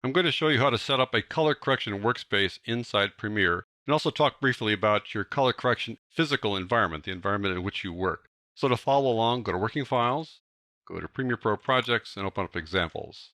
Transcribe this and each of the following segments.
I'm going to show you how to set up a color correction workspace inside Premiere, and also talk briefly about your color correction physical environment, the environment in which you work. So to follow along, go to Working Files, go to Premiere Pro Projects, and open up Examples.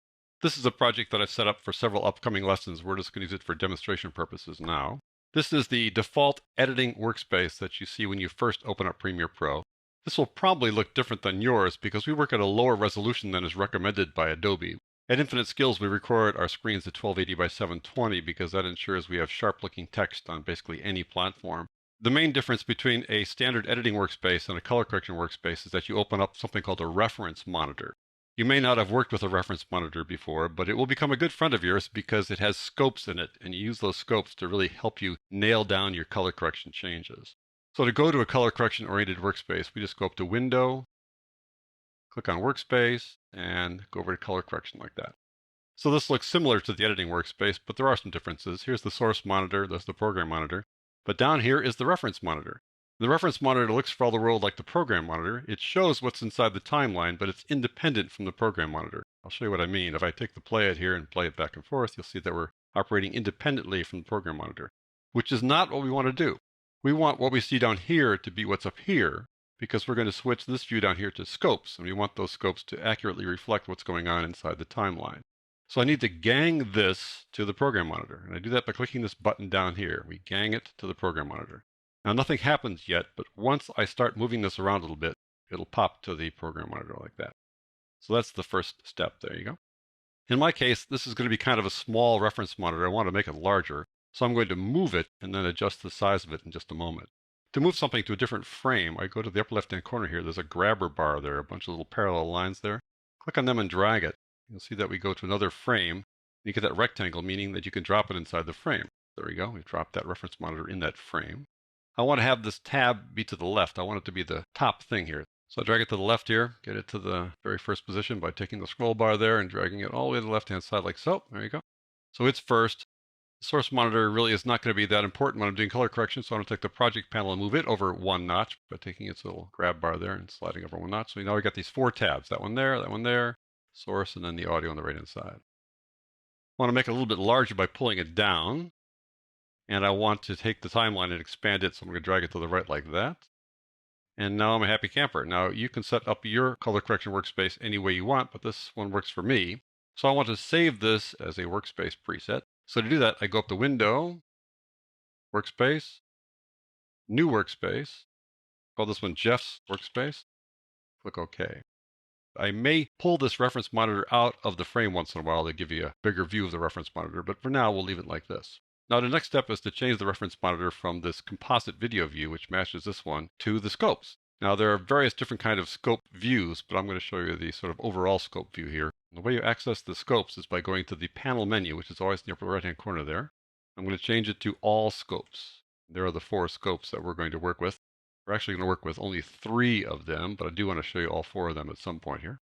This is a project that I've set up for several upcoming lessons. We're just going to use it for demonstration purposes now. This is the default editing workspace that you see when you first open up Premiere Pro. This will probably look different than yours because we work at a lower resolution than is recommended by Adobe. At Infinite Skills, we record our screens at 1280 by 720 because that ensures we have sharp-looking text on basically any platform. The main difference between a standard editing workspace and a color correction workspace is that you open up something called a reference monitor. You may not have worked with a reference monitor before, but it will become a good friend of yours because it has scopes in it, and you use those scopes to really help you nail down your color correction changes. So to go to a color correction-oriented workspace, we just go up to Window, click on Workspace, and go over to Color Correction like that. So this looks similar to the editing workspace, but there are some differences. Here's the source monitor, that's the program monitor. But down here is the reference monitor. The reference monitor looks for all the world like the program monitor. It shows what's inside the timeline, but it's independent from the program monitor. I'll show you what I mean. If I take the play it here and play it back and forth, you'll see that we're operating independently from the program monitor, which is not what we want to do. We want what we see down here to be what's up here, because we're going to switch this view down here to scopes, and we want those scopes to accurately reflect what's going on inside the timeline. So I need to gang this to the program monitor, and I do that by clicking this button down here. We gang it to the program monitor. Now nothing happens yet, but once I start moving this around a little bit, it'll pop to the program monitor like that. So that's the first step. There you go. In my case, this is going to be kind of a small reference monitor. I want to make it larger, so I'm going to move it and then adjust the size of it in just a moment. To move something to a different frame, I go to the upper left-hand corner here. There's a grabber bar there, a bunch of little parallel lines there. Click on them and drag it. You'll see that we go to another frame. You get that rectangle, meaning that you can drop it inside the frame. There we go. We've dropped that reference monitor in that frame. I want to have this tab be to the left. I want it to be the top thing here. So I drag it to the left here, get it to the very first position by taking the scroll bar there and dragging it all the way to the left-hand side like so. There you go. So it's first. The source monitor really is not going to be that important when I'm doing color correction, so I'm going to take the project panel and move it over one notch by taking its little grab bar there and sliding over one notch. So now we've got these four tabs, that one there, source, and then the audio on the right-hand side. I want to make it a little bit larger by pulling it down, and I want to take the timeline and expand it, so I'm going to drag it to the right like that. And now I'm a happy camper. Now you can set up your color correction workspace any way you want, but this one works for me. So I want to save this as a workspace preset. So to do that, I go up to Window, Workspace, New Workspace, call this one Jeff's Workspace, click OK. I may pull this reference monitor out of the frame once in a while to give you a bigger view of the reference monitor, but for now we'll leave it like this. Now the next step is to change the reference monitor from this composite video view, which matches this one, to the scopes. Now there are various different kind of scope views, but I'm going to show you the sort of overall scope view here. The way you access the scopes is by going to the panel menu, which is always in the upper right-hand corner there. I'm going to change it to all scopes. There are the four scopes that we're going to work with. We're actually going to work with only 3 of them, but I do want to show you all 4 of them at some point here.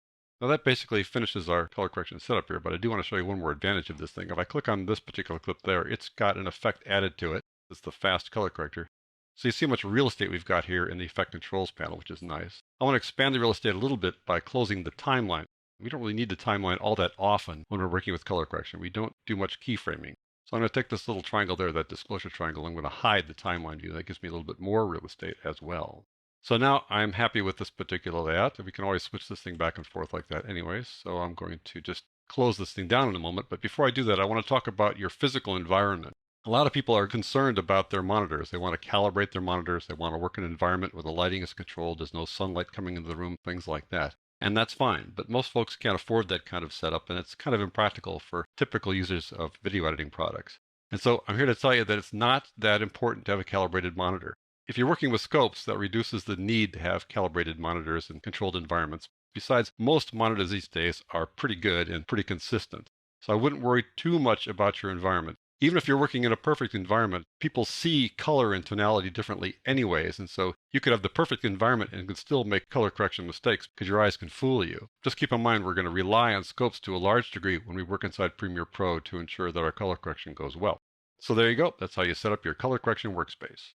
Now that basically finishes our color correction setup here, but I do want to show you one more advantage of this thing. If I click on this particular clip there, it's got an effect added to it. It's the fast color corrector. So you see how much real estate we've got here in the Effect Controls panel, which is nice. I want to expand the real estate a little bit by closing the timeline. We don't really need the timeline all that often when we're working with color correction. We don't do much keyframing. So I'm going to take this little triangle there, that disclosure triangle, I'm going to hide the timeline view. That gives me a little bit more real estate as well. So now I'm happy with this particular layout. We can always switch this thing back and forth like that anyways. So I'm going to just close this thing down in a moment. But before I do that, I want to talk about your physical environment. A lot of people are concerned about their monitors. They want to calibrate their monitors. They want to work in an environment where the lighting is controlled. There's no sunlight coming into the room, things like that. And that's fine. But most folks can't afford that kind of setup, and it's kind of impractical for typical users of video editing products. And so I'm here to tell you that it's not that important to have a calibrated monitor. If you're working with scopes, that reduces the need to have calibrated monitors in controlled environments. Besides, most monitors these days are pretty good and pretty consistent. So I wouldn't worry too much about your environment. Even if you're working in a perfect environment, people see color and tonality differently anyways, and so you could have the perfect environment and could still make color correction mistakes because your eyes can fool you. Just keep in mind we're going to rely on scopes to a large degree when we work inside Premiere Pro to ensure that our color correction goes well. So there you go. That's how you set up your color correction workspace.